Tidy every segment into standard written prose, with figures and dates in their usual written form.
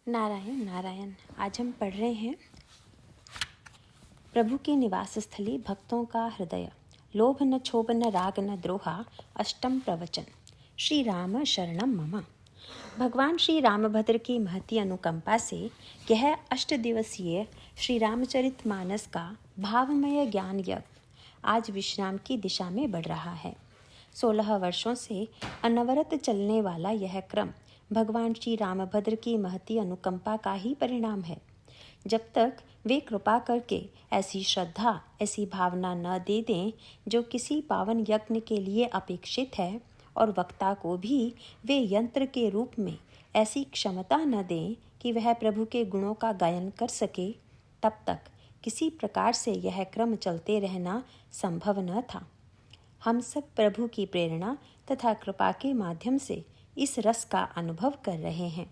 नारायण नारायण। आज हम पढ़ रहे हैं प्रभु की निवास स्थली भक्तों का हृदय, लोभ न क्षोभ न राग न द्रोहा, अष्टम प्रवचन। श्री राम शरणम मम। भगवान श्री रामभद्र की महती अनुकंपा से यह 8 दिवसीय श्री रामचरितमानस का भावमय ज्ञान यज्ञ आज विश्राम की दिशा में बढ़ रहा है। 16 वर्षों से अनवरत चलने वाला यह क्रम भगवान श्री रामभद्र की महती अनुकंपा का ही परिणाम है। जब तक वे कृपा करके ऐसी श्रद्धा, ऐसी भावना न दे दें जो किसी पावन यज्ञ के लिए अपेक्षित है, और वक्ता को भी वे यंत्र के रूप में ऐसी क्षमता न दें कि वह प्रभु के गुणों का गायन कर सके, तब तक किसी प्रकार से यह क्रम चलते रहना संभव न था। हम सब प्रभु की प्रेरणा तथा कृपा के माध्यम से इस रस का अनुभव कर रहे हैं।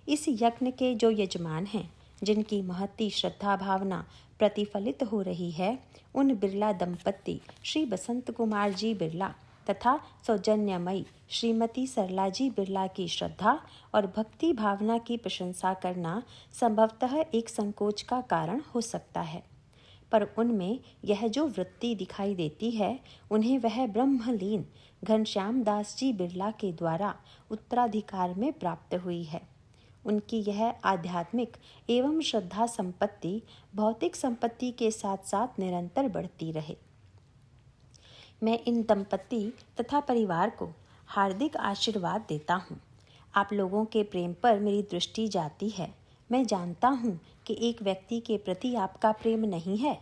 इस यज्ञ के जो यजमान हैं, जिनकी महती श्रद्धा भावना प्रतिफलित हो रही है, उन बिरला दंपत्ति श्री बसंत कुमार जी बिरला तथा सौजन्यमयी श्रीमती सरला जी बिरला की श्रद्धा और भक्ति भावना की प्रशंसा करना संभवतः एक संकोच का कारण हो सकता है, पर उनमें यह जो वृत्ति दिखाई देती है, उन्हें वह ब्रह्मलीन घनश्याम दास जी बिरला के द्वारा उत्तराधिकार में प्राप्त हुई है। उनकी यह आध्यात्मिक एवं श्रद्धा संपत्ति भौतिक संपत्ति के साथ साथ निरंतर बढ़ती रहे। मैं इन दंपत्ति तथा परिवार को हार्दिक आशीर्वाद देता हूँ। आप लोगों के प्रेम पर मेरी दृष्टि जाती है। मैं जानता हूँ कि एक व्यक्ति के प्रति आपका प्रेम नहीं है।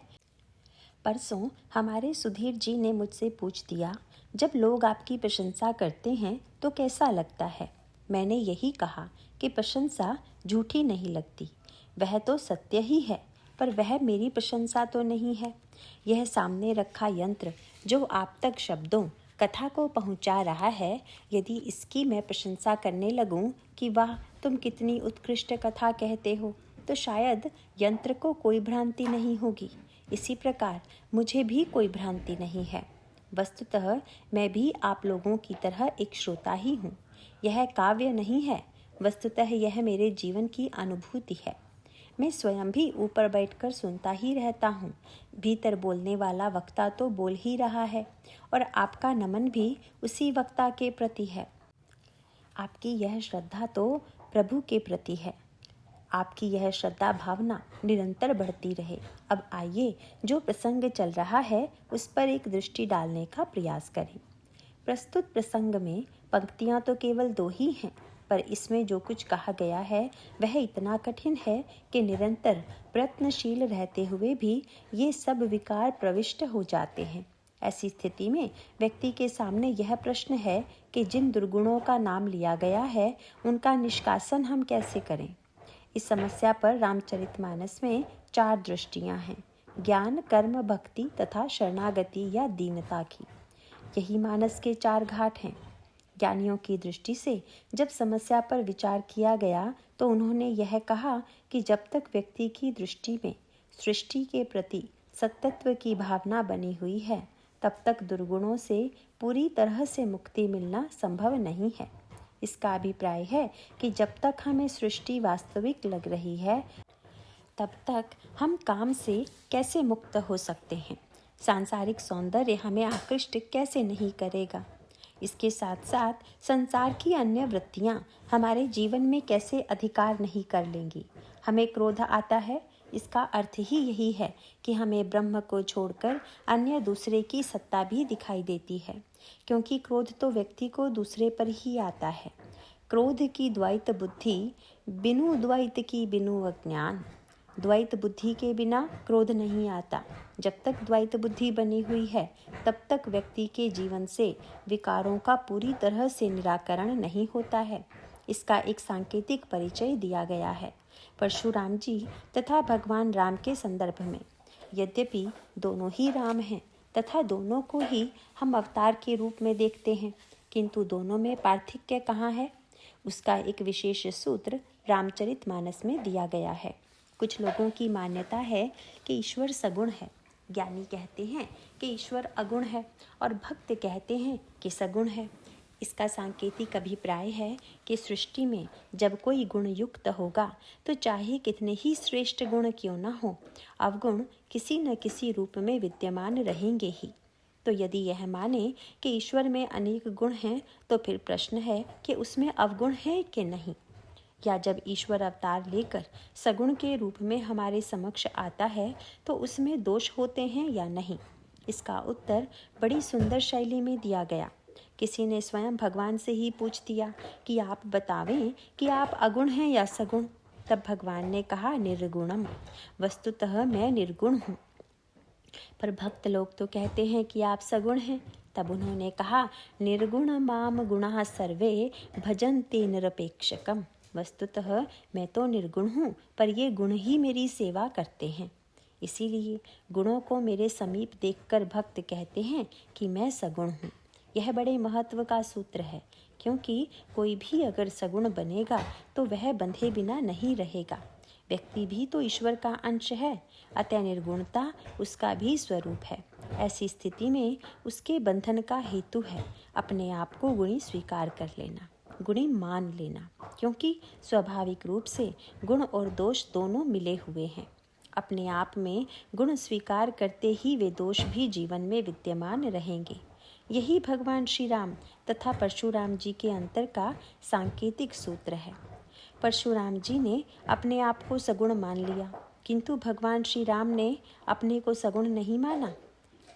परसों हमारे सुधीर जी ने मुझसे पूछ दिया, जब लोग आपकी प्रशंसा करते हैं तो कैसा लगता है? मैंने यही कहा कि प्रशंसा झूठी नहीं लगती, वह तो सत्य ही है, पर वह मेरी प्रशंसा तो नहीं है। यह सामने रखा यंत्र जो आप तक शब्दों कथा को पहुंचा रहा है, यदि इसकी मैं प्रशंसा करने लगूं कि वाह तुम कितनी उत्कृष्ट कथा कहते हो, तो शायद यंत्र को कोई भ्रांति नहीं होगी। इसी प्रकार मुझे भी कोई भ्रांति नहीं है। वस्तुतः मैं भी आप लोगों की तरह एक श्रोता ही हूँ। यह काव्य नहीं है, वस्तुतः यह मेरे जीवन की अनुभूति है। मैं स्वयं भी ऊपर बैठकर सुनता ही रहता हूँ। भीतर बोलने वाला वक्ता तो बोल ही रहा है, और आपका नमन भी उसी वक्ता के प्रति है। आपकी यह श्रद्धा तो प्रभु के प्रति है। आपकी यह श्रद्धा भावना निरंतर बढ़ती रहे। अब आइए जो प्रसंग चल रहा है उस पर एक दृष्टि डालने का प्रयास करें। प्रस्तुत प्रसंग में पंक्तियां तो केवल 2 ही हैं, पर इसमें जो कुछ कहा गया है वह इतना कठिन है कि निरंतर प्रयत्नशील रहते हुए भी ये सब विकार प्रविष्ट हो जाते हैं। ऐसी स्थिति में व्यक्ति के सामने यह प्रश्न है कि जिन दुर्गुणों का नाम लिया गया है उनका निष्कासन हम कैसे करें। इस समस्या पर रामचरितमानस में 4 दृष्टियां हैं, ज्ञान, कर्म, भक्ति तथा शरणागति या दीनता की। यही मानस के 4 घाट हैं। ज्ञानियों की दृष्टि से जब समस्या पर विचार किया गया तो उन्होंने यह कहा कि जब तक व्यक्ति की दृष्टि में सृष्टि के प्रति सत्तत्व की भावना बनी हुई है, तब तक दुर्गुणों से पूरी तरह से मुक्ति मिलना संभव नहीं है। इसका अभिप्राय है कि जब तक हमें सृष्टि वास्तविक लग रही है, तब तक हम काम से कैसे मुक्त हो सकते हैं। सांसारिक सौंदर्य हमें आकृष्ट कैसे नहीं करेगा। इसके साथ साथ संसार की अन्य वृत्तियां हमारे जीवन में कैसे अधिकार नहीं कर लेंगी। हमें क्रोध आता है, इसका अर्थ ही यही है कि हमें ब्रह्म को छोड़कर अन्य दूसरे की सत्ता भी दिखाई देती है, क्योंकि क्रोध तो व्यक्ति को दूसरे पर ही आता है। क्रोध की द्वैत बुद्धि, बिनु द्वैत की बिनु अज्ञान। द्वैत बुद्धि के बिना क्रोध नहीं आता। जब तक द्वैत बुद्धि बनी हुई है, तब तक व्यक्ति के जीवन से विकारों का पूरी तरह से निराकरण नहीं होता है। इसका एक सांकेतिक परिचय दिया गया है परशुराम जी तथा भगवान राम के संदर्भ में। यद्यपि दोनों ही राम हैं तथा दोनों को ही हम अवतार के रूप में देखते हैं, किंतु दोनों में पार्थक्य कहाँ है, उसका एक विशेष सूत्र रामचरितमानस में दिया गया है। कुछ लोगों की मान्यता है कि ईश्वर सगुण है। ज्ञानी कहते हैं कि ईश्वर अगुण है, और भक्त कहते हैं कि सगुण है। इसका सांकेतिक अभिप्राय है कि सृष्टि में जब कोई गुण युक्त होगा तो चाहे कितने ही श्रेष्ठ गुण क्यों न हो, अवगुण किसी न किसी रूप में विद्यमान रहेंगे ही। तो यदि यह माने कि ईश्वर में अनेक गुण हैं, तो फिर प्रश्न है कि उसमें अवगुण है कि नहीं, या जब ईश्वर अवतार लेकर सगुण के रूप में हमारे समक्ष आता है तो उसमें दोष होते हैं या नहीं। इसका उत्तर बड़ी सुंदर शैली में दिया गया। किसी ने स्वयं भगवान से ही पूछ दिया कि आप बतावें कि आप अगुण हैं या सगुण। तब भगवान ने कहा, निर्गुणम, वस्तुतः मैं निर्गुण हूँ। पर भक्त लोग तो कहते हैं कि आप सगुण हैं। तब उन्होंने कहा, निर्गुण माम गुणाः सर्वे भजन्ते निरपेक्षकम। वस्तुतः मैं तो निर्गुण हूँ, पर ये गुण ही मेरी सेवा करते हैं। इसीलिए गुणों को मेरे समीप देखकर भक्त कहते हैं कि मैं सगुण हूँ। यह बड़े महत्व का सूत्र है, क्योंकि कोई भी अगर सगुण बनेगा तो वह बंधे बिना नहीं रहेगा। व्यक्ति भी तो ईश्वर का अंश है, अतः निर्गुणता उसका भी स्वरूप है। ऐसी स्थिति में उसके बंधन का हेतु है अपने आप को गुणी स्वीकार कर लेना, गुणी मान लेना, क्योंकि स्वाभाविक रूप से गुण और दोष दोनों मिले हुए हैं। अपने आप में गुण स्वीकार करते ही वे दोष भी जीवन में विद्यमान रहेंगे। यही भगवान श्री राम तथा परशुराम जी के अंतर का सांकेतिक सूत्र है। परशुराम जी ने अपने आप को सगुण मान लिया, किंतु भगवान श्री राम ने अपने को सगुण नहीं माना।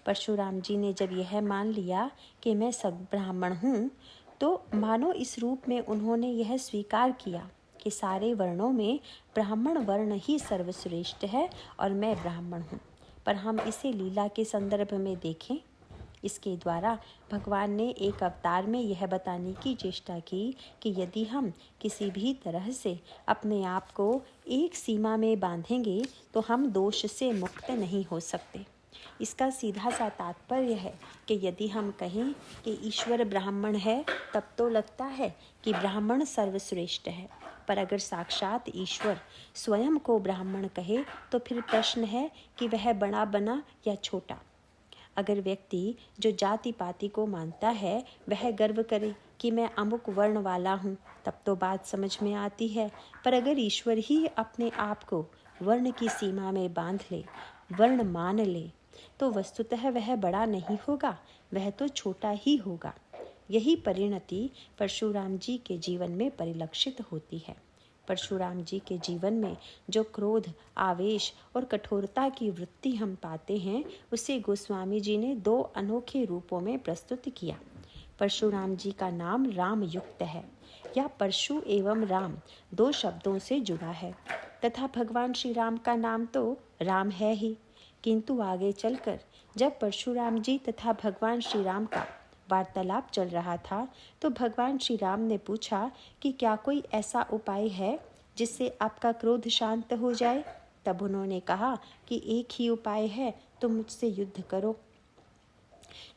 परशुराम जी ने जब यह मान लिया कि मैं सब ब्राह्मण हूँ, तो मानो इस रूप में उन्होंने यह स्वीकार किया कि सारे वर्णों में ब्राह्मण वर्ण ही सर्वश्रेष्ठ है और मैं ब्राह्मण हूँ। पर हम इसे लीला के संदर्भ में देखें। इसके द्वारा भगवान ने एक अवतार में यह बताने की चेष्टा की कि यदि हम किसी भी तरह से अपने आप को एक सीमा में बांधेंगे तो हम दोष से मुक्त नहीं हो सकते। इसका सीधा सा तात्पर्य है कि यदि हम कहें कि ईश्वर ब्राह्मण है, तब तो लगता है कि ब्राह्मण सर्वश्रेष्ठ है। पर अगर साक्षात ईश्वर स्वयं को ब्राह्मण कहे तो फिर प्रश्न है कि वह बड़ा बना या छोटा। अगर व्यक्ति जो जाति पाति को मानता है वह गर्व करे कि मैं अमुक वर्ण वाला हूँ, तब तो बात समझ में आती है। पर अगर ईश्वर ही अपने आप को वर्ण की सीमा में बांध ले, वर्ण मान ले, तो वस्तुतः वह बड़ा नहीं होगा, वह तो छोटा ही होगा। यही परिणति परशुराम जी के जीवन में परिलक्षित होती है। परशुराम जी के जीवन में जो क्रोध, आवेश और कठोरता की वृत्ति हम पाते हैं, उसे गोस्वामी जी ने दो अनोखे रूपों में प्रस्तुत किया। परशुराम जी का नाम राम युक्त है, या परशु एवं राम दो शब्दों से जुड़ा है, तथा भगवान श्री राम का नाम तो राम है ही। किंतु आगे चलकर जब परशुराम जी तथा भगवान श्री राम का वार्तालाप चल रहा था, तो भगवान श्री राम ने पूछा कि क्या कोई ऐसा उपाय है जिससे आपका क्रोध शांत हो जाए। तब उन्होंने कहा कि एक ही उपाय है, तुम मुझसे युद्ध करो।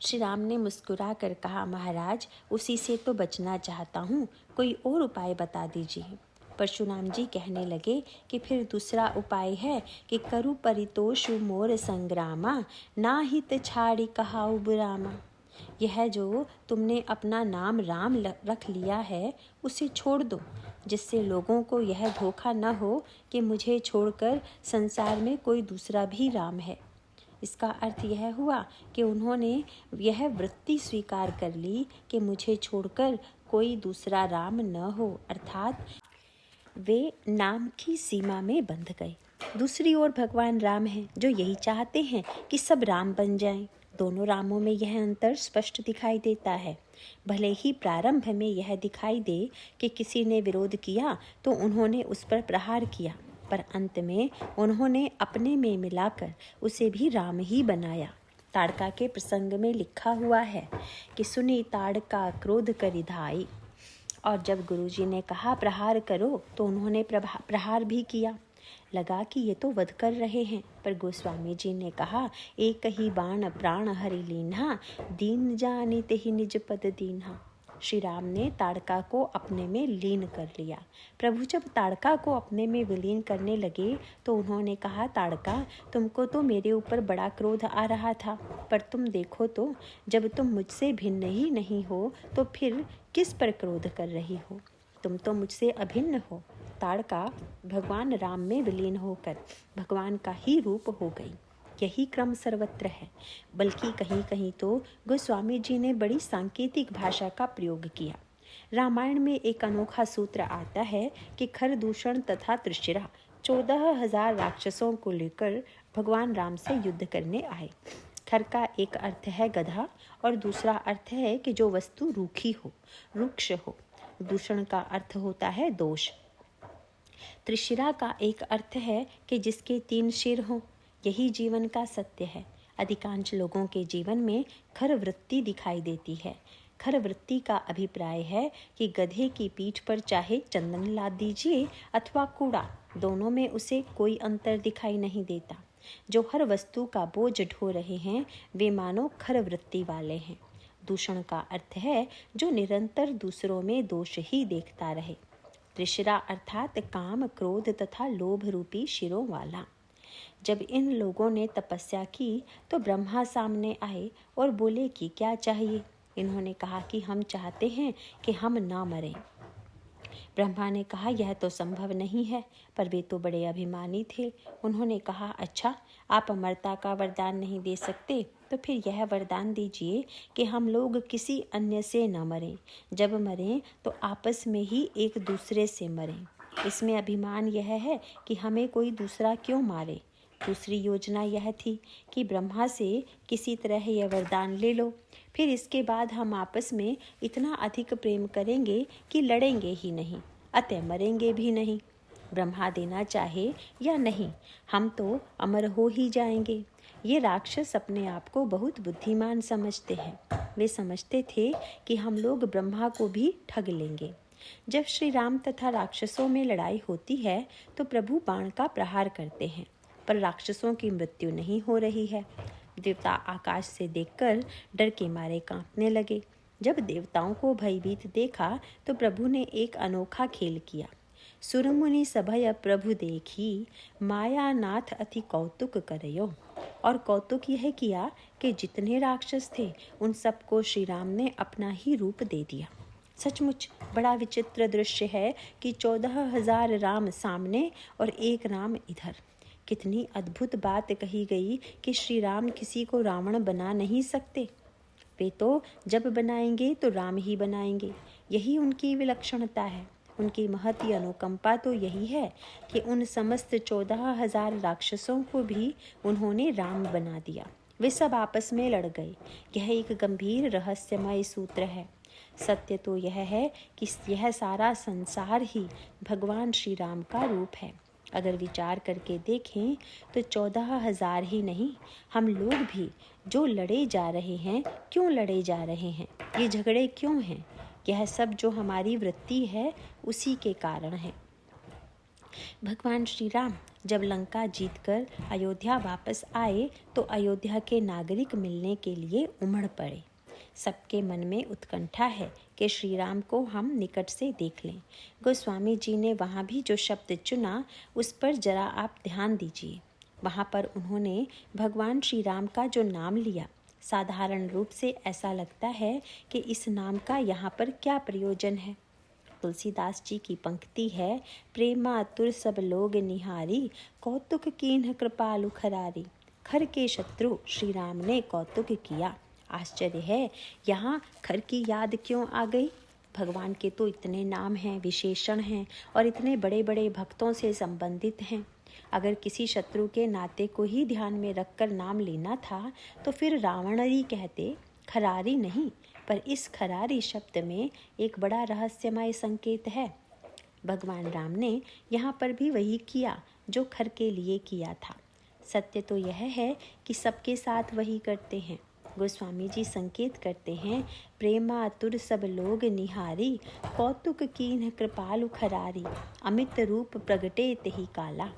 श्री राम ने मुस्कुरा कर कहा, महाराज, उसी से तो बचना चाहता हूँ, कोई और उपाय बता दीजिए। परशुराम जी कहने लगे कि फिर दूसरा उपाय है कि करु परितोषु मोर संग्रामा, ना हित छाड़ी कहाऊ बुरामा। यह जो तुमने अपना नाम राम रख लिया है, उसे छोड़ दो, जिससे लोगों को यह धोखा न हो कि मुझे छोड़कर संसार में कोई दूसरा भी राम है। इसका अर्थ यह हुआ कि उन्होंने यह वृत्ति स्वीकार कर ली कि मुझे छोड़कर कोई दूसरा राम न हो, अर्थात वे नाम की सीमा में बंध गए। दूसरी ओर भगवान राम हैं, जो यही चाहते हैं कि सब राम बन जाएं। दोनों रामों में यह अंतर स्पष्ट दिखाई देता है। भले ही प्रारंभ में यह दिखाई दे कि किसी ने विरोध किया तो उन्होंने उस पर प्रहार किया, पर अंत में उन्होंने अपने में मिलाकर उसे भी राम ही बनाया। ताड़का के प्रसंग में लिखा हुआ है कि सुनी ताड़का क्रोध करिधाई, और जब गुरुजी ने कहा प्रहार करो तो उन्होंने प्रहार भी किया। लगा कि ये तो वध कर रहे हैं, पर गोस्वामी जी ने कहा, एक ही बाण प्राण हरि लीन्हा, दीन जानित ही निज पद दीन्हा। श्री राम ने ताड़का को अपने में लीन कर लिया। प्रभु जब ताड़का को अपने में विलीन करने लगे तो उन्होंने कहा, ताड़का, तुमको तो मेरे ऊपर बड़ा क्रोध आ रहा था, पर तुम देखो तो, जब तुम मुझसे भिन्न ही नहीं हो तो फिर किस पर क्रोध कर रही हो? तुम तो मुझसे अभिन्न हो। ताड़का भगवान राम में विलीन होकर भगवान का ही रूप हो गई। यही क्रम सर्वत्र है, बल्कि कहीं कहीं तो गोस्वामी जी ने बड़ी सांकेतिक भाषा का प्रयोग किया। रामायण में एक अनोखा सूत्र आता है कि खरदूषण तथा त्रिशिरा 14,000 राक्षसों को लेकर भगवान राम से युद्ध करने आए। खर का एक अर्थ है गधा और दूसरा अर्थ है कि जो वस्तु रूखी हो, रुक्ष हो। दूषण का अर्थ होता है दोष। त्रिशिरा का एक अर्थ है कि जिसके 3 सिर हों। यही जीवन का सत्य है। अधिकांश लोगों के जीवन में खर वृत्ति दिखाई देती है। खर वृत्ति का अभिप्राय है कि गधे की पीठ पर चाहे चंदन लाद दीजिए अथवा कूड़ा, दोनों में उसे कोई अंतर दिखाई नहीं देता। जो हर वस्तु का बोझ ढो रहे हैं वे मानो खर वृत्ति वाले हैं। दूषण का अर्थ है जो निरंतर दूसरों में दोष ही देखता रहे। त्रिशिरा अर्थात काम, क्रोध तथा लोभ रूपी शिरों वाला। जब इन लोगों ने तपस्या की तो ब्रह्मा सामने आए और बोले कि क्या चाहिए? इन्होंने कहा कि हम चाहते हैं कि हम ना मरें। ब्रह्मा ने कहा, यह तो संभव नहीं है, पर वे तो बड़े अभिमानी थे। उन्होंने कहा, अच्छा, आप अमरता का वरदान नहीं दे सकते तो फिर यह वरदान दीजिए कि हम लोग किसी अन्य से न मरें। जब मरें तो आपस में ही एक दूसरे से मरें। इसमें अभिमान यह है कि हमें कोई दूसरा क्यों मारे। दूसरी योजना यह थी कि ब्रह्मा से किसी तरह यह वरदान ले लो, फिर इसके बाद हम आपस में इतना अधिक प्रेम करेंगे कि लड़ेंगे ही नहीं, अतः मरेंगे भी नहीं। ब्रह्मा देना चाहे या नहीं, हम तो अमर हो ही जाएंगे। ये राक्षस अपने आप को बहुत बुद्धिमान समझते हैं। वे समझते थे कि हम लोग ब्रह्मा को भी ठग लेंगे। जब श्री राम तथा राक्षसों में लड़ाई होती है तो प्रभु बाण का प्रहार करते हैं, पर राक्षसों की मृत्यु नहीं हो रही है। देवता आकाश से देखकर डर के मारे कांपने लगे। जब देवताओं को भयभीत देखा तो प्रभु ने एक अनोखा खेल किया। सुरमुनि सभय प्रभु देखी, माया नाथ अति कौतुक करयो। और कौतुक यह किया कि जितने राक्षस थे उन सबको श्री राम ने अपना ही रूप दे दिया। सचमुच बड़ा विचित्र दृश्य है कि 14,000 राम सामने और एक राम इधर। कितनी अद्भुत बात कही गई कि श्री राम किसी को रावण बना नहीं सकते। वे तो जब बनाएंगे तो राम ही बनाएंगे। यही उनकी विलक्षणता है। उनकी महती अनुकंपा तो यही है कि उन समस्त 14,000 राक्षसों को भी उन्होंने राम बना दिया। वे सब आपस में लड़ गए। यह एक गंभीर रहस्यमय सूत्र है। सत्य तो यह है कि यह सारा संसार ही भगवान श्री राम का रूप है। अगर विचार करके देखें तो 14,000 ही नहीं, हम लोग भी जो लड़े जा रहे हैं, क्यों लड़े जा रहे हैं, ये झगड़े क्यों हैं, यह सब जो हमारी वृत्ति है उसी के कारण है। भगवान श्री राम जब लंका जीतकर अयोध्या वापस आए तो अयोध्या के नागरिक मिलने के लिए उमड़ पड़े। सबके मन में उत्कंठा है कि श्री राम को हम निकट से देख लें। गोस्वामी जी ने वहाँ भी जो शब्द चुना उस पर जरा आप ध्यान दीजिए। वहाँ पर उन्होंने भगवान श्री राम का जो नाम लिया, साधारण रूप से ऐसा लगता है कि इस नाम का यहाँ पर क्या प्रयोजन है। तुलसीदास जी की पंक्ति है, प्रेमा तुर सब लोग निहारी, कौतुक कीन्ह कृपालु खरारी। खर के शत्रु श्री राम ने कौतुक किया। आश्चर्य है, यहाँ खर की याद क्यों आ गई? भगवान के तो इतने नाम हैं, विशेषण हैं और इतने बड़े बड़े भक्तों से संबंधित हैं। अगर किसी शत्रु के नाते को ही ध्यान में रखकर नाम लेना था तो फिर रावणरी कहते, खरारी नहीं। पर इस खरारी शब्द में एक बड़ा रहस्यमय संकेत है। भगवान राम ने यहाँ पर भी वही किया जो खर के लिए किया था। सत्य तो यह है कि सबके साथ वही करते हैं। गोस्वामी जी संकेत करते हैं, प्रेमा तुर सब लोग निहारी, कौतुक कीन्ह कृपालु खरारी, अमित रूप प्रगटे तेहि काला।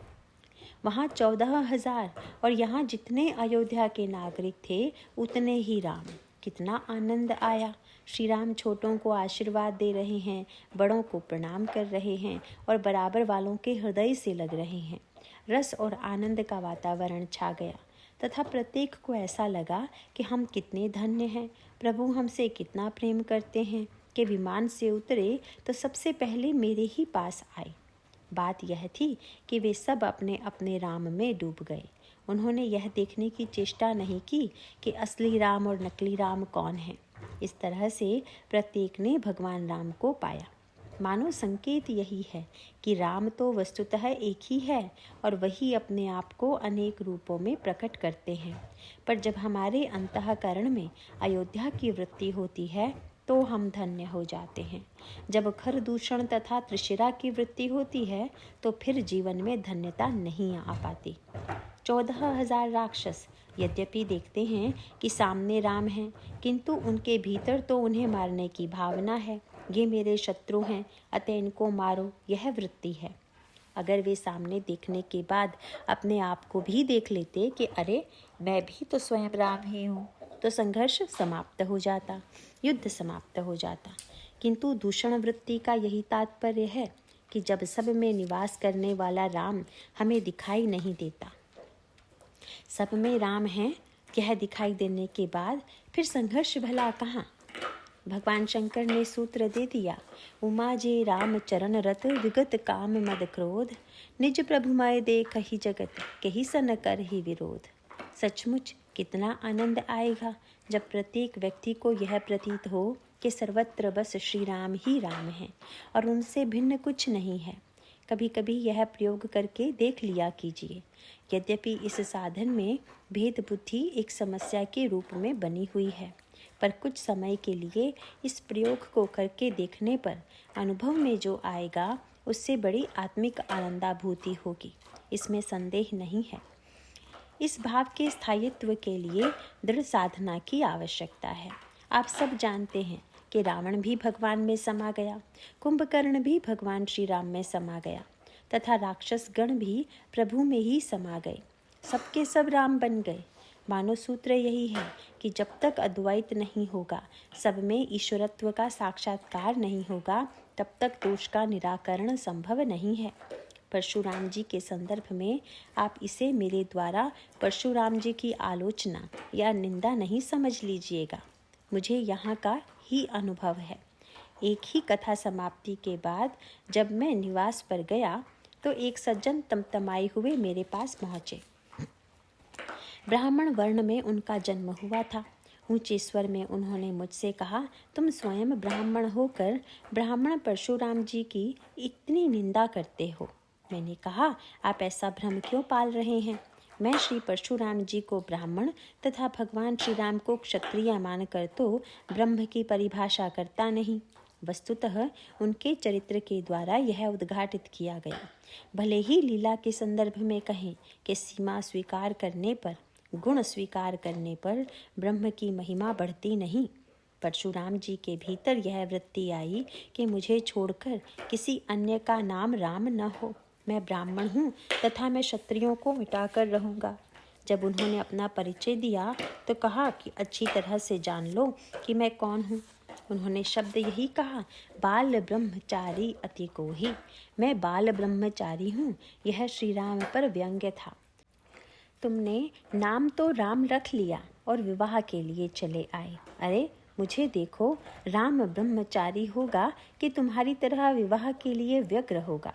वहाँ 14,000 और यहाँ जितने अयोध्या के नागरिक थे उतने ही राम। कितना आनंद आया। श्री राम छोटों को आशीर्वाद दे रहे हैं, बड़ों को प्रणाम कर रहे हैं और बराबर वालों के हृदय से लग रहे हैं। रस और आनंद का वातावरण छा गया तथा प्रत्येक को ऐसा लगा कि हम कितने धन्य हैं, प्रभु हमसे कितना प्रेम करते हैं कि विमान से उतरे तो सबसे पहले मेरे ही पास आए। बात यह थी कि वे सब अपने अपने राम में डूब गए। उन्होंने यह देखने की चेष्टा नहीं की कि असली राम और नकली राम कौन है। इस तरह से प्रत्येक ने भगवान राम को पाया। मानो संकेत यही है कि राम तो वस्तुतः एक ही है और वही अपने आप को अनेक रूपों में प्रकट करते हैं। पर जब हमारे अंतःकरण में अयोध्या की वृत्ति होती है तो हम धन्य हो जाते हैं। जब खर दूषण तथा त्रिशिरा की वृत्ति होती है तो फिर जीवन में धन्यता नहीं आ पाती। 14,000 राक्षस यद्यपि देखते हैं कि सामने राम हैं, किंतु उनके भीतर तो उन्हें मारने की भावना है। ये मेरे शत्रु हैं, अतः इनको मारो, यह वृत्ति है। अगर वे सामने देखने के बाद अपने आप को भी देख लेते कि अरे मैं भी तो स्वयं राम ही हूँ, तो संघर्ष समाप्त हो जाता, युद्ध समाप्त हो जाता। किंतु दूषण वृत्ति का यही तात्पर्य है कि जब सब में निवास करने वाला राम हमें दिखाई नहीं देता, सब में राम है यह दिखाई देने के बाद फिर संघर्ष भला कहाँ। भगवान शंकर ने सूत्र दे दिया, उमा जे राम चरण रत विगत काम मद क्रोध, निज प्रभुमय देखहि जगत कहि सन कर ही विरोध। सचमुच कितना आनंद आएगा जब प्रत्येक व्यक्ति को यह प्रतीत हो कि सर्वत्र बस श्री राम ही राम हैं और उनसे भिन्न कुछ नहीं है। कभी कभी यह प्रयोग करके देख लिया कीजिए। यद्यपि इस साधन में भेद बुद्धि एक समस्या के रूप में बनी हुई है, पर कुछ समय के लिए इस प्रयोग को करके देखने पर अनुभव में जो आएगा उससे बड़ी आत्मिक आनंदानुभूति होगी, इसमें संदेह नहीं है। इस भाव के स्थायित्व के लिए दृढ़ साधना की आवश्यकता है। आप सब जानते हैं कि रावण भी भगवान में समा गया, कुंभकर्ण भी भगवान श्री राम में समा गया तथा राक्षस गण भी प्रभु में ही समा गए, सबके सब राम बन गए। मानो सूत्र यही है कि जब तक अद्वैत नहीं होगा, सब में ईश्वरत्व का साक्षात्कार नहीं होगा, तब तक दोष का निराकरण संभव नहीं है। परशुराम जी के संदर्भ में आप इसे मेरे द्वारा परशुराम जी की आलोचना या निंदा नहीं समझ लीजिएगा, मुझे यहाँ का ही अनुभव है। एक ही कथा समाप्ति के बाद जब मैं निवास पर गया तो एक सज्जन तमतमाए हुए मेरे पास पहुँचे। ब्राह्मण वर्ण में उनका जन्म हुआ था। ऊंचे स्वर में उन्होंने मुझसे कहा, तुम स्वयं ब्राह्मण होकर ब्राह्मण परशुराम जी की इतनी निंदा करते हो। मैंने कहा, आप ऐसा भ्रम क्यों पाल रहे हैं? मैं श्री परशुराम जी को ब्राह्मण तथा भगवान श्री राम को क्षत्रिय मानकर तो ब्रह्म की परिभाषा करता नहीं। वस्तुतः उनके चरित्र के द्वारा यह उद्घाटित किया गया। भले ही लीला के संदर्भ में कहें कि सीमा स्वीकार करने पर, गुण स्वीकार करने पर ब्रह्म की महिमा बढ़ती नहीं। परशुराम जी के भीतर यह वृत्ति आई कि मुझे छोड़कर किसी अन्य का नाम राम न हो। मैं ब्राह्मण हूँ तथा मैं क्षत्रियों को मिटाकर रहूँगा। जब उन्होंने अपना परिचय दिया तो कहा कि अच्छी तरह से जान लो कि मैं कौन हूँ। उन्होंने शब्द यही कहा, बाल ब्रह्मचारी अति को ही। मैं बाल ब्रह्मचारी हूँ। यह श्री राम पर व्यंग्य था। तुमने नाम तो राम रख लिया और विवाह के लिए चले आए। अरे मुझे देखो, राम ब्रह्मचारी होगा कि तुम्हारी तरह विवाह के लिए व्यग्र होगा।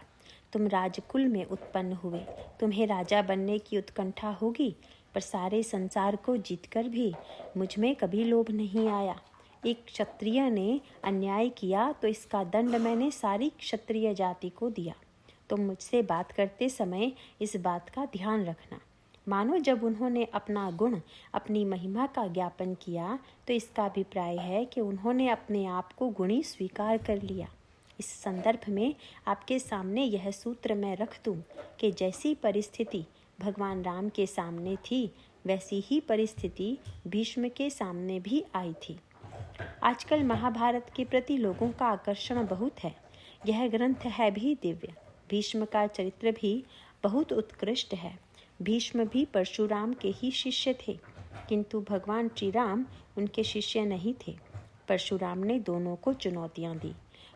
तुम राजकुल में उत्पन्न हुए, तुम्हें राजा बनने की उत्कंठा होगी, पर सारे संसार को जीतकर भी मुझ में कभी लोभ नहीं आया। एक क्षत्रिय ने अन्याय किया तो इसका दंड मैंने सारी क्षत्रिय जाति को दिया। तुम मुझसे बात करते समय इस बात का ध्यान रखना। मानो जब उन्होंने अपना गुण, अपनी महिमा का ज्ञापन किया तो इसका अभिप्राय है कि उन्होंने अपने आप को गुणी स्वीकार कर लिया। इस संदर्भ में आपके सामने यह सूत्र मैं रख दूं कि जैसी परिस्थिति भगवान राम के सामने थी, वैसी ही परिस्थिति भीष्म के सामने भी आई थी। आजकल महाभारत के प्रति लोगों का आकर्षण बहुत है। यह ग्रंथ है भी दिव्य। भीष्म का चरित्र भी बहुत उत्कृष्ट है। भीष्म भी परशुराम के ही शिष्य थे, किंतु भगवान श्री राम उनके शिष्य नहीं थे। परशुराम ने दोनों को चुनौतियां दी।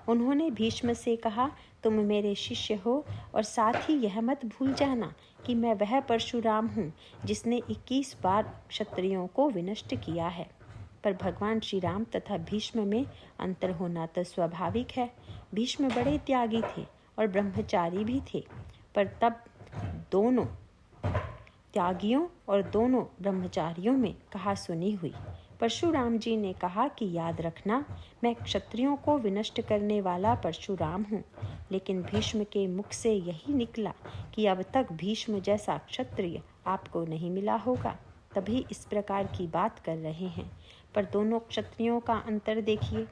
उन्होंने भीष्म से कहा, तुम मेरे शिष्य हो और साथ ही यह मत भूल जाना कि मैं वह परशुराम हूँ जिसने 21 बार क्षत्रियों को विनष्ट किया है। पर भगवान श्री राम तथा भीष्म में अंतर होना तो स्वाभाविक है। भीष्म बड़े त्यागी थे और ब्रह्मचारी भी थे, पर तब दोनों त्यागियों और दोनों ब्रह्मचारियों में कहासुनी हुई। परशुराम जी ने कहा कि याद रखना, मैं क्षत्रियों को विनष्ट करने वाला परशुराम हूँ। लेकिन भीष्म के मुख से यही निकला कि अब तक भीष्म जैसा क्षत्रिय आपको नहीं मिला होगा, तभी इस प्रकार की बात कर रहे हैं। पर दोनों क्षत्रियों का अंतर देखिए।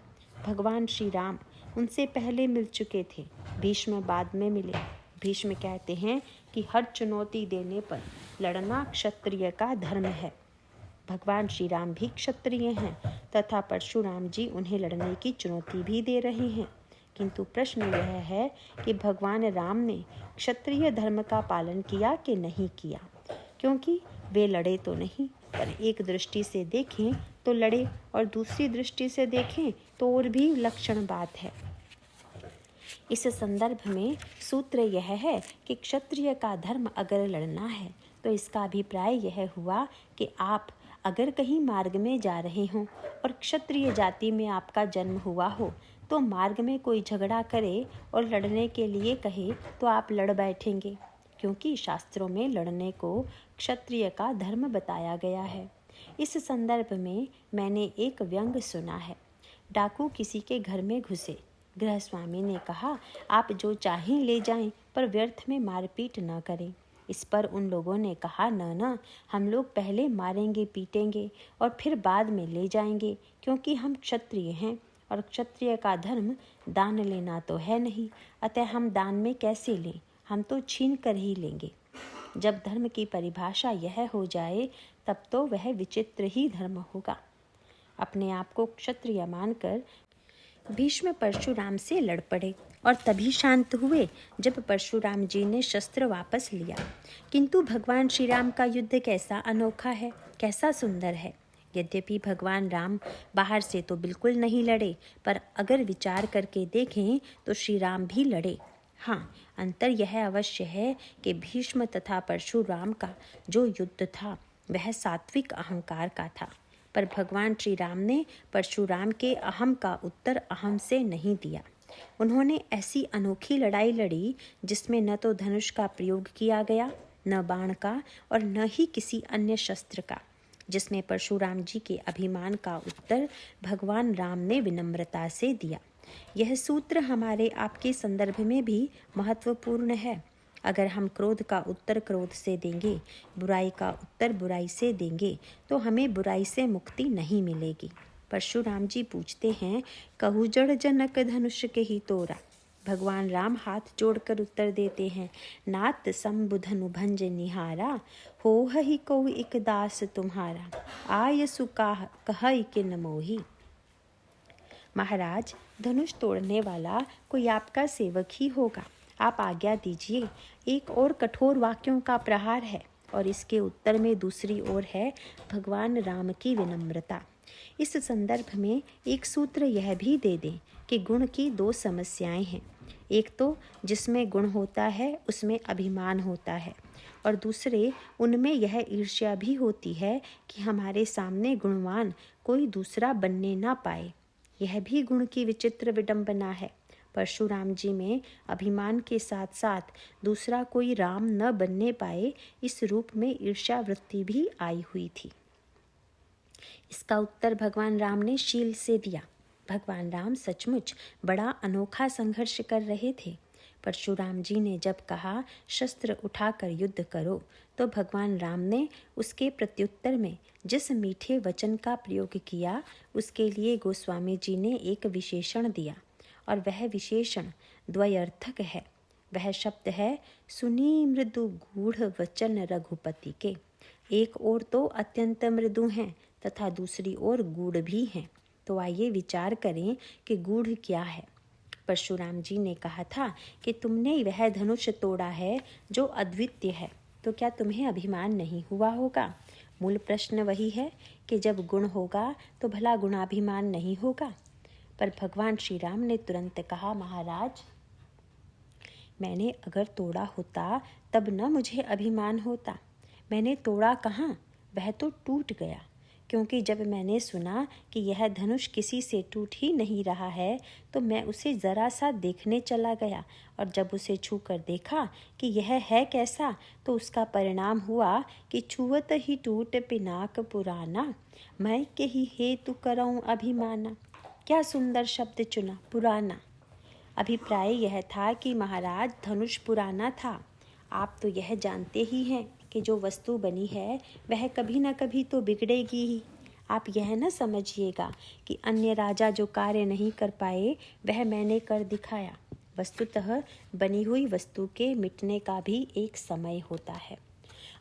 भगवान श्री राम उनसे पहले मिल चुके थे, भीष्म बाद में मिले। भीष्म कहते हैं कि हर चुनौती देने पर लड़ना क्षत्रिय का धर्म है। भगवान श्री राम भी क्षत्रिय हैं तथा परशुराम जी उन्हें लड़ने की चुनौती भी दे रहे हैं। किंतु प्रश्न यह है कि भगवान राम ने क्षत्रिय धर्म का पालन किया कि नहीं किया, क्योंकि वे लड़े तो नहीं, पर एक दृष्टि से देखें तो लड़े और दूसरी दृष्टि से देखें तो और भी लक्षण बात है। इस संदर्भ में सूत्र यह है कि क्षत्रिय का धर्म अगर लड़ना है तो इसका अभिप्राय यह हुआ कि आप अगर कहीं मार्ग में जा रहे हों और क्षत्रिय जाति में आपका जन्म हुआ हो, तो मार्ग में कोई झगड़ा करे और लड़ने के लिए कहे तो आप लड़ बैठेंगे, क्योंकि शास्त्रों में लड़ने को क्षत्रिय का धर्म बताया गया है। इस संदर्भ में मैंने एक व्यंग सुना है। डाकू किसी के घर में घुसे। गृहस्वामी ने कहा, आप जो चाहें ले जाएं, पर व्यर्थ में मारपीट न करें। इस पर उन लोगों ने कहा, न, हम लोग पहले मारेंगे पीटेंगे और फिर बाद में ले जाएंगे, क्योंकि हम क्षत्रिय हैं और क्षत्रिय का धर्म दान लेना तो है नहीं, अतः हम दान में कैसे लें, हम तो छीन कर ही लेंगे। जब धर्म की परिभाषा यह हो जाए तब तो वह विचित्र ही धर्म होगा। अपने आप को क्षत्रिय मानकर भीष्म परशुराम से लड़ पड़े और तभी शांत हुए जब परशुराम जी ने शस्त्र वापस लिया। किंतु भगवान श्री राम का युद्ध कैसा अनोखा है, कैसा सुंदर है। यद्यपि भगवान राम बाहर से तो बिल्कुल नहीं लड़े, पर अगर विचार करके देखें तो श्री राम भी लड़े। हाँ, अंतर यह अवश्य है कि भीष्म तथा परशुराम का जो युद्ध था वह सात्विक अहंकार का था, पर भगवान श्री राम ने परशुराम के अहम का उत्तर अहम से नहीं दिया। उन्होंने ऐसी अनोखी लड़ाई लड़ी जिसमें न तो धनुष का प्रयोग किया गया, न बाण का और न ही किसी अन्य शस्त्र का, जिसमें परशुराम जी के अभिमान का उत्तर भगवान राम ने विनम्रता से दिया। यह सूत्र हमारे आपके संदर्भ में भी महत्वपूर्ण है। अगर हम क्रोध का उत्तर क्रोध से देंगे, बुराई का उत्तर बुराई से देंगे, तो हमें बुराई से मुक्ति नहीं मिलेगी। परशुराम जी पूछते हैं, कहु जड़ जनक धनुष के ही तोरा। भगवान राम हाथ जोड़कर उत्तर देते हैं, नात संबुधनु भंज निहारा, हो ही को एक दास तुम्हारा, आय सुकाह कह के नमोही। महाराज, धनुष तोड़ने वाला कोई आपका सेवक ही होगा, आप आज्ञा दीजिए। एक और कठोर वाक्यों का प्रहार है और इसके उत्तर में दूसरी ओर है भगवान राम की विनम्रता। इस संदर्भ में एक सूत्र यह भी दे दें कि गुण की दो समस्याएं हैं। एक तो जिसमें गुण होता है उसमें अभिमान होता है, और दूसरे उनमें यह ईर्ष्या भी होती है कि हमारे सामने गुणवान कोई दूसरा बनने ना पाए। यह भी गुण की विचित्र विडंबना है। परशुराम जी में अभिमान के साथ साथ दूसरा कोई राम न बनने पाए, इस रूप में ईर्ष्या वृत्ति भी आई हुई थी। इसका उत्तर भगवान राम ने शील से दिया। भगवान राम सचमुच बड़ा अनोखा संघर्ष कर रहे थे। परशुराम जी ने जब कहा शस्त्र उठाकर युद्ध करो, तो भगवान राम ने उसके प्रत्युत्तर में जिस मीठे वचन का प्रयोग किया उसके लिए गोस्वामी जी ने एक विशेषण दिया, और वह विशेषण द्वयर्थक है। वह शब्द है, सुनी मृदु गूढ़ वचन रघुपति के। एक ओर तो अत्यंत मृदु हैं तथा दूसरी ओर गूढ़ भी हैं। तो आइए विचार करें कि गूढ़ क्या है। परशुराम जी ने कहा था कि तुमने वह धनुष तोड़ा है जो अद्वितीय है, तो क्या तुम्हें अभिमान नहीं हुआ होगा? मूल प्रश्न वही है कि जब गुण होगा तो भला गुणाभिमान नहीं होगा। पर भगवान श्री राम ने तुरंत कहा, महाराज, मैंने अगर तोड़ा होता तब न मुझे अभिमान होता। मैंने तोड़ा कहाँ, वह तो टूट गया। क्योंकि जब मैंने सुना कि यह धनुष किसी से टूट ही नहीं रहा है तो मैं उसे ज़रा सा देखने चला गया, और जब उसे छू कर देखा कि यह है कैसा, तो उसका परिणाम हुआ कि छुअत ही टूट पिनाक पुराना, मैं के ही हेतु करऊं अभिमाना। क्या सुंदर शब्द चुना, पुराना। अभिप्राय यह था कि महाराज, धनुष पुराना था। आप तो यह जानते ही हैं कि जो वस्तु बनी है वह कभी न कभी तो बिगड़ेगी ही। आप यह न समझिएगा कि अन्य राजा जो कार्य नहीं कर पाए वह मैंने कर दिखाया। वस्तुतः बनी हुई वस्तु के मिटने का भी एक समय होता है।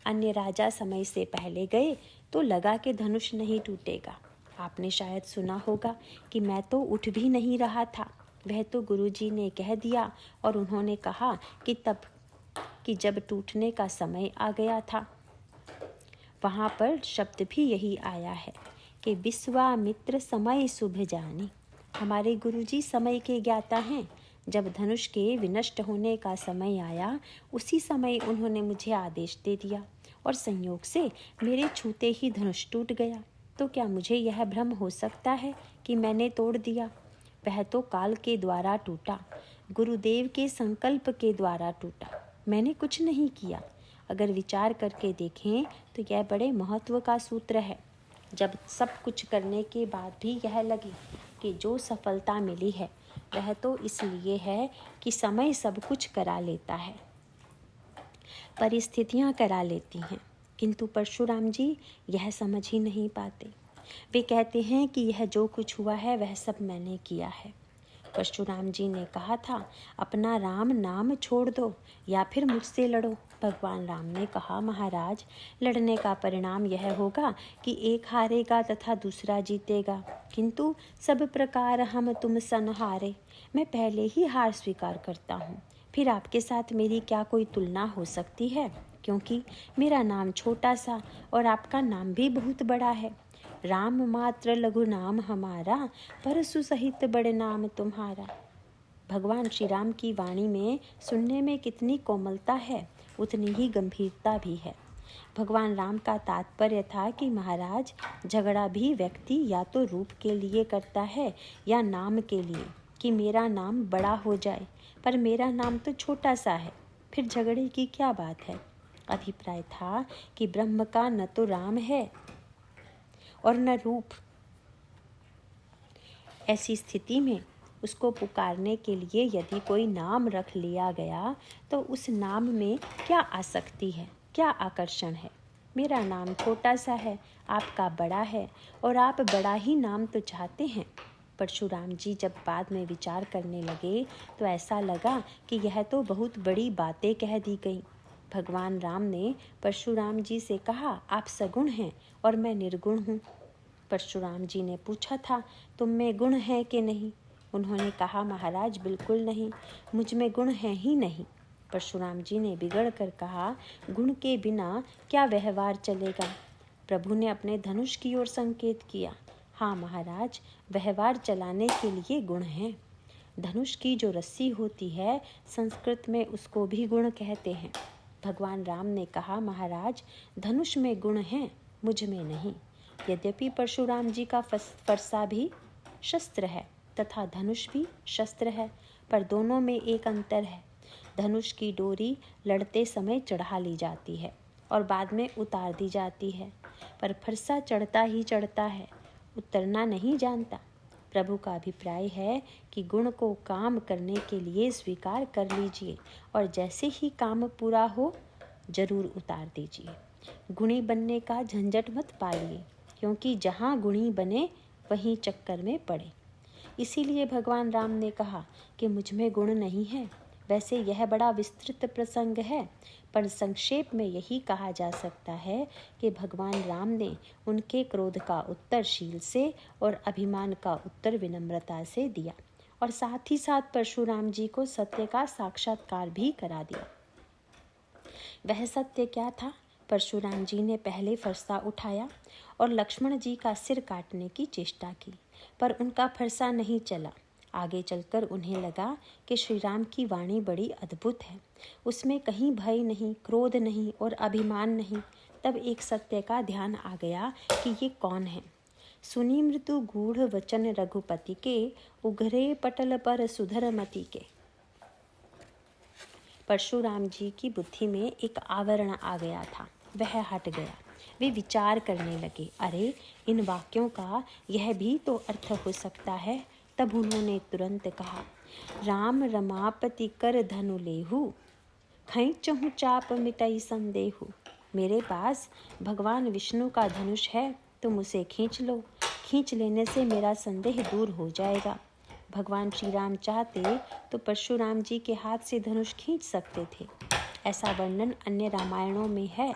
अन्य राजा समय से पहले गए तो लगा कि धनुष नहीं टूटेगा। आपने शायद सुना होगा कि मैं तो उठ भी नहीं रहा था, वह तो गुरुजी ने कह दिया, और उन्होंने कहा कि जब टूटने का समय आ गया था। वहाँ पर शब्द भी यही आया है कि विश्वामित्र समय शुभ जानी। हमारे गुरुजी समय के ज्ञाता हैं। जब धनुष के विनष्ट होने का समय आया उसी समय उन्होंने मुझे आदेश दे दिया, और संयोग से मेरे छूते ही धनुष टूट गया। तो क्या मुझे यह भ्रम हो सकता है कि मैंने तोड़ दिया? वह तो काल के द्वारा टूटा, गुरुदेव के संकल्प के द्वारा टूटा। मैंने कुछ नहीं किया। अगर विचार करके देखें तो यह बड़े महत्व का सूत्र है। जब सब कुछ करने के बाद भी यह लगे कि जो सफलता मिली है वह तो इसलिए है कि समय सब कुछ करा लेता है, परिस्थितियां करा लेती हैं, किंतु परशुराम जी यह समझ ही नहीं पाते। वे कहते हैं कि यह जो कुछ हुआ है वह सब मैंने किया है। परशुराम जी ने कहा था, अपना राम नाम छोड़ दो या फिर मुझसे लड़ो। भगवान राम ने कहा, महाराज, लड़ने का परिणाम यह होगा कि एक हारेगा तथा दूसरा जीतेगा, किंतु सब प्रकार हम तुम सन हारे। मैं पहले ही हार स्वीकार करता हूँ, फिर आपके साथ मेरी क्या कोई तुलना हो सकती है? क्योंकि मेरा नाम छोटा सा और आपका नाम भी बहुत बड़ा है। राम मात्र लघु नाम हमारा, परसु सहित बड़े नाम तुम्हारा। भगवान श्री राम की वाणी में सुनने में कितनी कोमलता है, उतनी ही गंभीरता भी है। भगवान राम का तात्पर्य था कि महाराज, झगड़ा भी व्यक्ति या तो रूप के लिए करता है या नाम के लिए, कि मेरा नाम बड़ा हो जाए, पर मेरा नाम तो छोटा सा है, फिर झगड़े की क्या बात है? अभिप्राय था कि ब्रह्म का न तो राम है और न रूप। ऐसी स्थिति में उसको पुकारने के लिए यदि कोई नाम रख लिया गया तो उस नाम में क्या आसक्ति है, क्या आकर्षण है? मेरा नाम छोटा सा है, आपका बड़ा है, और आप बड़ा ही नाम तो चाहते हैं। परशुराम जी जब बाद में विचार करने लगे तो ऐसा लगा कि यह तो बहुत बड़ी बातें कह दी गई। भगवान राम ने परशुराम जी से कहा, आप सगुण हैं और मैं निर्गुण हूँ। परशुराम जी ने पूछा था, तुम में गुण है कि नहीं? उन्होंने कहा, महाराज, बिल्कुल नहीं, मुझ में गुण है ही नहीं। परशुराम जी ने बिगड़ कर कहा, गुण के बिना क्या व्यवहार चलेगा? प्रभु ने अपने धनुष की ओर संकेत किया। हाँ महाराज, व्यवहार चलाने के लिए गुण हैं। धनुष की जो रस्सी होती है, संस्कृत में उसको भी गुण कहते हैं। भगवान राम ने कहा, महाराज, धनुष में गुण हैं, मुझ में नहीं। यद्यपि परशुराम जी का फरसा भी शस्त्र है तथा धनुष भी शस्त्र है, पर दोनों में एक अंतर है। धनुष की डोरी लड़ते समय चढ़ा ली जाती है और बाद में उतार दी जाती है, पर फरसा चढ़ता ही चढ़ता है, उतरना नहीं जानता। प्रभु का अभिप्राय है कि गुण को काम करने के लिए स्वीकार कर लीजिए और जैसे ही काम पूरा हो जरूर उतार दीजिए। गुणी बनने का झंझट मत पालिए, क्योंकि जहाँ गुणी बने वहीं चक्कर में पड़े। इसीलिए भगवान राम ने कहा कि मुझ में गुण नहीं है। वैसे यह बड़ा विस्तृत प्रसंग है, पर संक्षेप में यही कहा जा सकता है कि भगवान राम ने उनके क्रोध का उत्तर शील से और अभिमान का उत्तर विनम्रता से दिया, और साथ ही साथ परशुराम जी को सत्य का साक्षात्कार भी करा दिया। वह सत्य क्या था परशुराम जी ने पहले फरसा उठाया और लक्ष्मण जी का सिर काटने की चेष्टा की, पर उनका फरसा नहीं चला। आगे चलकर उन्हें लगा कि श्री राम की वाणी बड़ी अद्भुत है, उसमें कहीं भय नहीं, क्रोध नहीं और अभिमान नहीं। तब एक सत्य का ध्यान आ गया कि ये कौन है। सुनी मृत्यु गूढ़ वचन रघुपति के, उघरे पटल पर सुधरमति के। परशुराम जी की बुद्धि में एक आवरण आ गया था, वह हट गया। वे विचार करने लगे, अरे इन वाक्यों का यह भी तो अर्थ हो सकता है। तब उन्होंने तुरंत कहा, राम रमापति कर धनु लेहु, खैचहु चाप मिटई संदेहु। मेरे पास भगवान विष्णु का धनुष है, तुम उसे खींच लो। खींच लेने से मेरा संदेह दूर हो जाएगा। भगवान श्री राम चाहते तो परशुराम जी के हाथ से धनुष खींच सकते थे। ऐसा वर्णन अन्य रामायणों में है,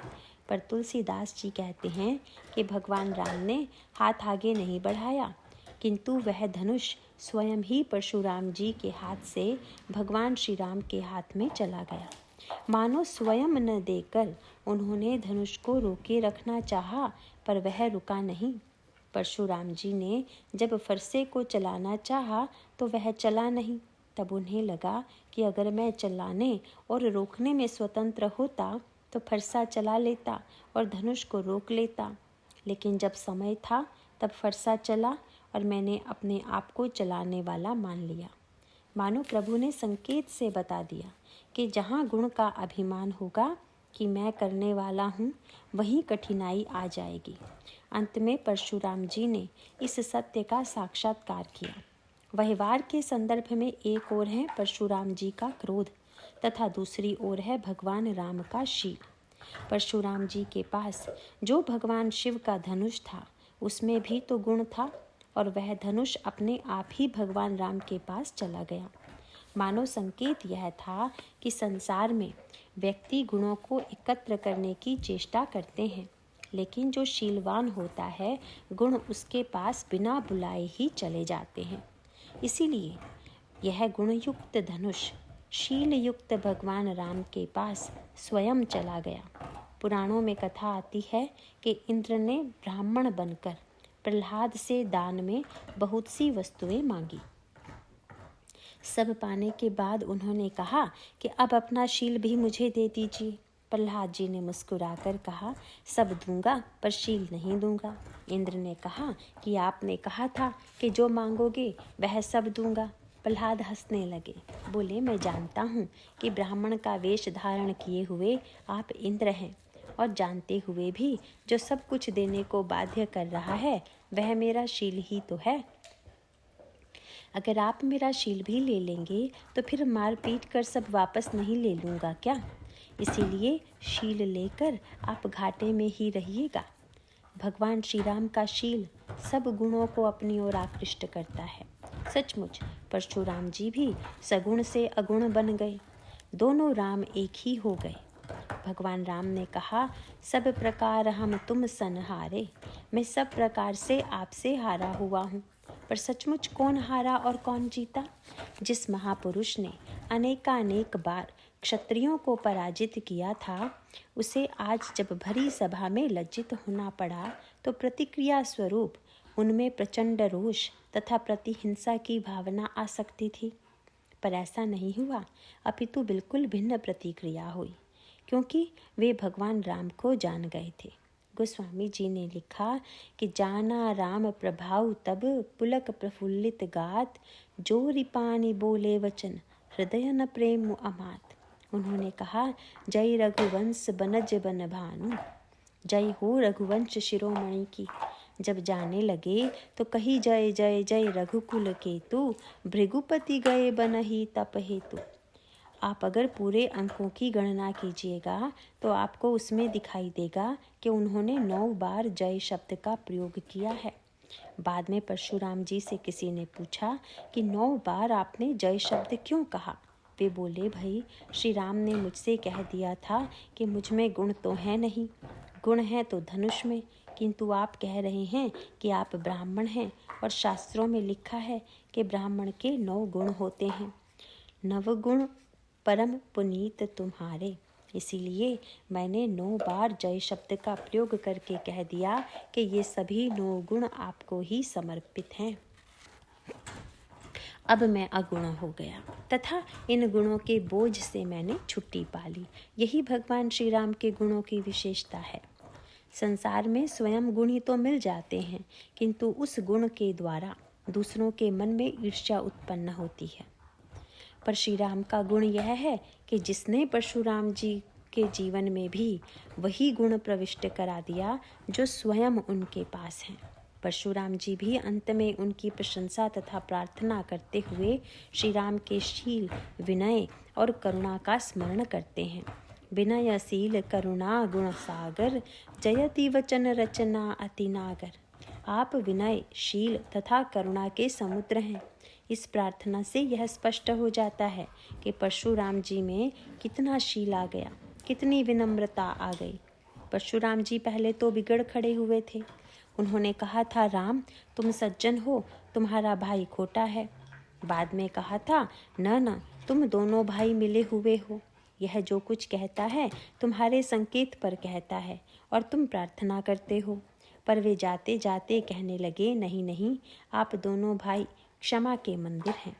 पर तुलसीदास जी कहते हैं कि भगवान राम ने हाथ आगे नहीं बढ़ाया, किंतु वह धनुष स्वयं ही परशुराम जी के हाथ से भगवान श्री राम के हाथ में चला गया। मानो स्वयं न देकर उन्होंने धनुष को रोके रखना चाहा, पर वह रुका नहीं। परशुराम जी ने जब फरसे को चलाना चाहा तो वह चला नहीं। तब उन्हें लगा कि अगर मैं चलाने और रोकने में स्वतंत्र होता तो फरसा चला लेता और धनुष को रोक लेता, लेकिन जब समय था तब फरसा चला और मैंने अपने आप को चलाने वाला मान लिया। मानो प्रभु ने संकेत से बता दिया कि जहाँ गुण का अभिमान होगा कि मैं करने वाला हूँ, वहीं कठिनाई आ जाएगी। अंत में परशुराम जी ने इस सत्य का साक्षात्कार किया। व्यवहार के संदर्भ में एक ओर है परशुराम जी का क्रोध तथा दूसरी ओर है भगवान राम का शील। परशुराम जी के पास जो भगवान शिव का धनुष था, उसमें भी तो गुण था, और वह धनुष अपने आप ही भगवान राम के पास चला गया। मानो संकेत यह था कि संसार में व्यक्ति गुणों को एकत्र करने की चेष्टा करते हैं, लेकिन जो शीलवान होता है, गुण उसके पास बिना बुलाए ही चले जाते हैं। इसीलिए यह गुणयुक्त धनुष शील युक्त भगवान राम के पास स्वयं चला गया। पुराणों में कथा आती है कि इंद्र ने ब्राह्मण बनकर प्रहलाद से दान में बहुत सी वस्तुएं मांगी। सब पाने के बाद उन्होंने कहा कि अब अपना शील भी मुझे दे दीजिए। प्रहलाद जी ने मुस्कुराकर कहा, सब दूंगा पर शील नहीं दूंगा। इंद्र ने कहा कि आपने कहा था कि जो मांगोगे वह सब दूंगा। प्रहलाद हंसने लगे, बोले, मैं जानता हूँ कि ब्राह्मण का वेश धारण किए हुए आप इंद्र हैं, और जानते हुए भी जो सब कुछ देने को बाध्य कर रहा है वह मेरा शील ही तो है। अगर आप मेरा शील भी ले लेंगे तो फिर मार पीट कर सब वापस नहीं ले लूँगा क्या? इसीलिए शील लेकर आप घाटे में ही रहिएगा। भगवान श्री राम का शील सब गुणों को अपनी ओर आकृष्ट करता है। सचमुच परशुराम जी भी सगुण से अगुण बन गए, दोनों राम एक ही हो गए। भगवान राम ने कहा, सब प्रकार हम तुम सन हारे, मैं सब प्रकार से आपसे हारा हुआ हूँ। पर सचमुच कौन हारा और कौन जीता? जिस महापुरुष ने अनेकानेक बार क्षत्रियों को पराजित किया था, उसे आज जब भरी सभा में लज्जित होना पड़ा तो प्रतिक्रिया स्वरूप उनमें प्रचंड रोष तथा प्रतिहिंसा की भावना आ सकती थी। पर ऐसा नहीं हुआ, अपितु बिल्कुल भिन्न प्रतिक्रिया हुई, क्योंकि वे भगवान राम को जान गए थे। गोस्वामी जी ने लिखा कि जाना राम प्रभाव तब पुलक प्रफुल्लित गात, जो रिपानी बोले वचन हृदय न प्रेम अमात। उन्होंने कहा, जय रघुवंश बनज बन भानु, जय हो रघुवंश शिरोमणि की। जब जाने लगे तो कही जय जय जय रघुकुल केतु, भृगुपति गए बनहि तप हेतु। आप अगर पूरे अंकों की गणना कीजिएगा तो आपको उसमें दिखाई देगा कि उन्होंने 9 बार जय शब्द का प्रयोग किया है। बाद में परशुराम जी से किसी ने पूछा कि 9 बार आपने जय शब्द क्यों कहा? वे बोले, भाई श्री राम ने मुझसे कह दिया था कि मुझ में गुण तो है नहीं, गुण है तो धनुष में, किंतु आप कह रहे हैं कि आप ब्राह्मण हैं और शास्त्रों में लिखा है कि ब्राह्मण के 9 गुण होते हैं। 9 गुण परम पुनीत तुम्हारे, इसीलिए मैंने 9 बार जय शब्द का प्रयोग करके कह दिया कि ये सभी 9 गुण आपको ही समर्पित हैं। अब मैं अगुण हो गया तथा इन गुणों के बोझ से मैंने छुट्टी पा ली। यही भगवान श्री राम के गुणों की विशेषता है। संसार में स्वयं गुण ही तो मिल जाते हैं, किंतु उस गुण के द्वारा दूसरों के मन में ईर्ष्या उत्पन्न होती है। पर श्री राम का गुण यह है कि जिसने परशुराम जी के जीवन में भी वही गुण प्रविष्ट करा दिया जो स्वयं उनके पास हैं। परशुराम जी भी अंत में उनकी प्रशंसा तथा प्रार्थना करते हुए श्री राम के शील, विनय और करुणा का स्मरण करते हैं। विनयशील करुणा गुण सागर, जयति वचन रचना अति नागर। आप विनय, शील तथा करुणा के समुद्र हैं। इस प्रार्थना से यह स्पष्ट हो जाता है कि परशुराम जी में कितना शील आ गया, कितनी विनम्रता आ गई। परशुराम जी पहले तो बिगड़ खड़े हुए थे। उन्होंने कहा था, राम तुम सज्जन हो, तुम्हारा भाई खोटा है। बाद में कहा था, न तुम दोनों भाई मिले हुए हो। यह जो कुछ कहता है तुम्हारे संकेत पर कहता है और तुम प्रार्थना करते हो। पर वे जाते जाते कहने लगे, नहीं, आप दोनों भाई क्षमा के मंदिर हैं।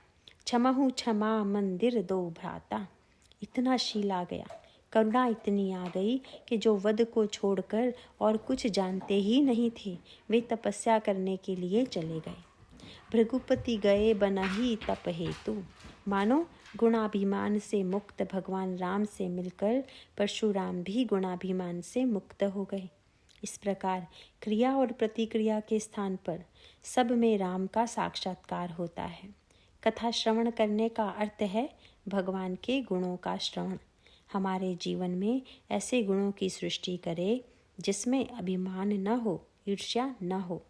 क्षमहु क्षमा मंदिर दो भ्राता। इतना शील आ गया, करुणा इतनी आ गई कि जो वध को छोड़कर और कुछ जानते ही नहीं थे, वे तपस्या करने के लिए चले गए। भृगुपति गए बनहि तप हेतु। मानो गुणाभिमान से मुक्त भगवान राम से मिलकर परशुराम भी गुणाभिमान से मुक्त हो गए। इस प्रकार क्रिया और प्रतिक्रिया के स्थान पर सब में राम का साक्षात्कार होता है। कथा श्रवण करने का अर्थ है भगवान के गुणों का श्रवण। हमारे जीवन में ऐसे गुणों की सृष्टि करे जिसमें अभिमान न हो, ईर्ष्या न हो।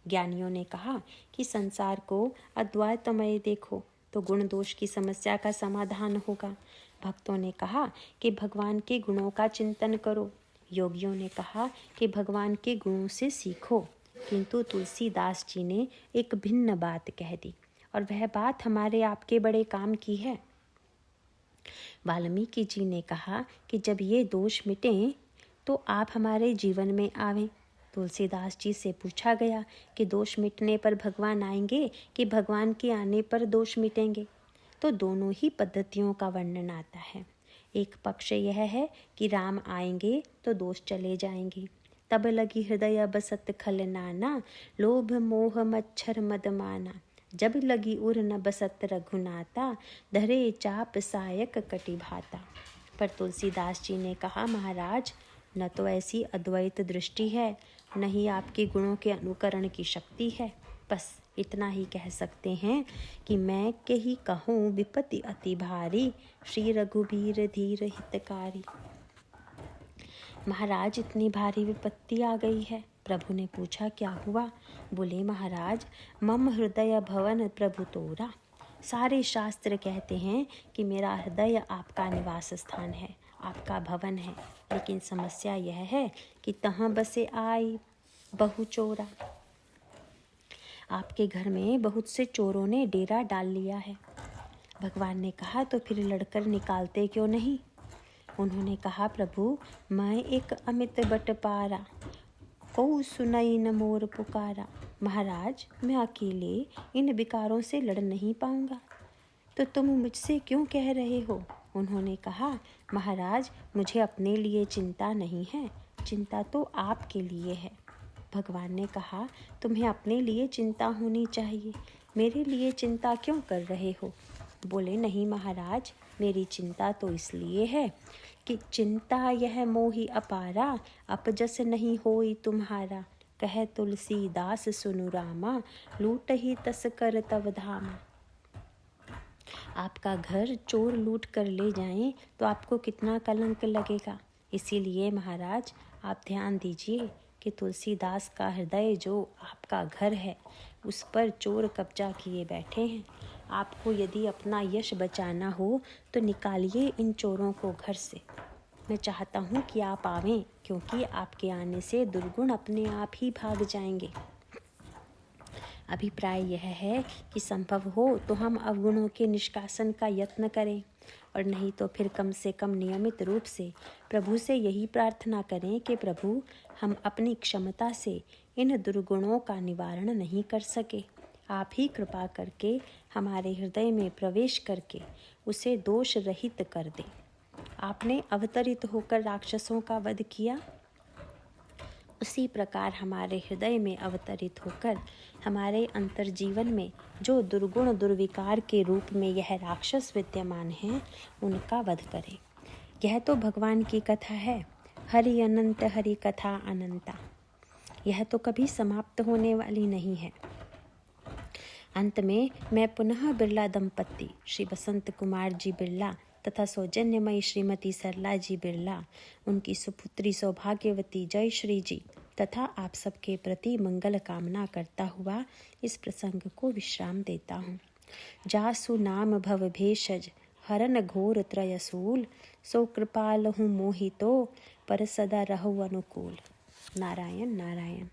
ज्ञानियों ने कहा कि संसार को अद्वैतमय देखो तो गुण दोष की समस्या का समाधान होगा। भक्तों ने कहा कि भगवान के गुणों का चिंतन करो। योगियों ने कहा कि भगवान के गुणों से सीखो। किंतु तुलसीदास जी ने एक भिन्न बात कह दी और वह बात हमारे आपके बड़े काम की है। वाल्मीकि जी ने कहा कि जब ये दोष मिटें तो आप हमारे जीवन में आवें। तुलसीदास जी से पूछा गया कि दोष मिटने पर भगवान आएंगे कि भगवान के आने पर दोष मिटेंगे, तो दोनों ही पद्धतियों का वर्णन आता है। एक पक्ष यह है कि राम आएंगे तो दोष चले जाएंगे। तब लगी हृदय बसत खल नाना, लोभ मोह मच्छर मदमाना। जब लगी उर न बसत रघुनाता, धरे चाप सायक कटि भाता। पर तुलसीदास जी ने कहा, महाराज न तो ऐसी अद्वैत दृष्टि है, न ही आपके गुणों के अनुकरण की शक्ति है। बस इतना ही कह सकते हैं कि मैं के ही कहूँ विपत्ति अति भारी, श्री रघुबीर धीर हितकारी। महाराज इतनी भारी विपत्ति आ गई है। प्रभु ने पूछा, क्या हुआ? बोले, महाराज मम हृदय भवन प्रभु तोरा। सारे शास्त्र कहते हैं कि मेरा हृदय आपका निवास स्थान है, आपका भवन है। लेकिन समस्या यह है कि तहाँ बसे आई बहु चोरा। आपके घर में बहुत से चोरों ने डेरा डाल लिया है। भगवान ने कहा, तो फिर लड़कर निकालते क्यों नहीं? उन्होंने कहा, प्रभु मैं एक अमित बटपारा, को सुनई न मोर पुकारा। महाराज मैं अकेले इन विकारों से लड़ नहीं पाऊंगा, तो तुम मुझसे क्यों कह रहे हो? उन्होंने कहा, महाराज मुझे अपने लिए चिंता नहीं है, चिंता तो आपके लिए है। भगवान ने कहा, तुम्हें अपने लिए चिंता होनी चाहिए, मेरे लिए चिंता क्यों कर रहे हो? बोले, नहीं महाराज, मेरी चिंता तो इसलिए है कि चिंता यह मोहि अपारा, अपजस नहीं होई तुम्हारा। कह तुलसीदास सुनु रामा, लूट ही तस्कर तव धामा। आपका घर चोर लूट कर ले जाएं तो आपको कितना कलंक लगेगा। इसीलिए महाराज आप ध्यान दीजिए कि तुलसीदास का हृदय जो आपका घर है उस पर चोर कब्जा किए बैठे हैं। आपको यदि अपना यश बचाना हो तो निकालिए इन चोरों को घर से। मैं चाहता हूँ कि आप आवें, क्योंकि आपके आने से दुर्गुण अपने आप ही भाग जाएंगे। अभिप्राय यह है कि संभव हो तो हम अवगुणों के निष्कासन का यत्न करें। और नहीं तो फिर कम से कम नियमित रूप से प्रभु से यही प्रार्थना करें कि प्रभु, हम अपनी क्षमता से इन दुर्गुणों का निवारण नहीं कर सके। आप ही कृपा करके हमारे हृदय में प्रवेश करके उसे दोष रहित कर दें। आपने अवतरित होकर राक्षसों का वध किया, उसी प्रकार हमारे हृदय में अवतरित होकर हमारे अंतर्जीवन में जो दुर्गुण दुर्विकार के रूप में यह राक्षस विद्यमान हैं, उनका वध करें। यह तो भगवान की कथा है। हरि अनंत हरि कथा अनंता। यह तो कभी समाप्त होने वाली नहीं है। अंत में मैं पुनः बिरला दंपत्ति श्री बसंत कुमार जी बिरला तथा सौजन्यमयी श्रीमती सरला जी बिरला, उनकी सुपुत्री सौभाग्यवती जय श्री जी तथा आप सबके प्रति मंगल कामना करता हुआ इस प्रसंग को विश्राम देता हूँ। जासु नाम भव भेषज हरन घोर त्रयसूल, सो कृपाल हूँ मोहितो पर सदा रहु अनुकूल। नारायण नारायण।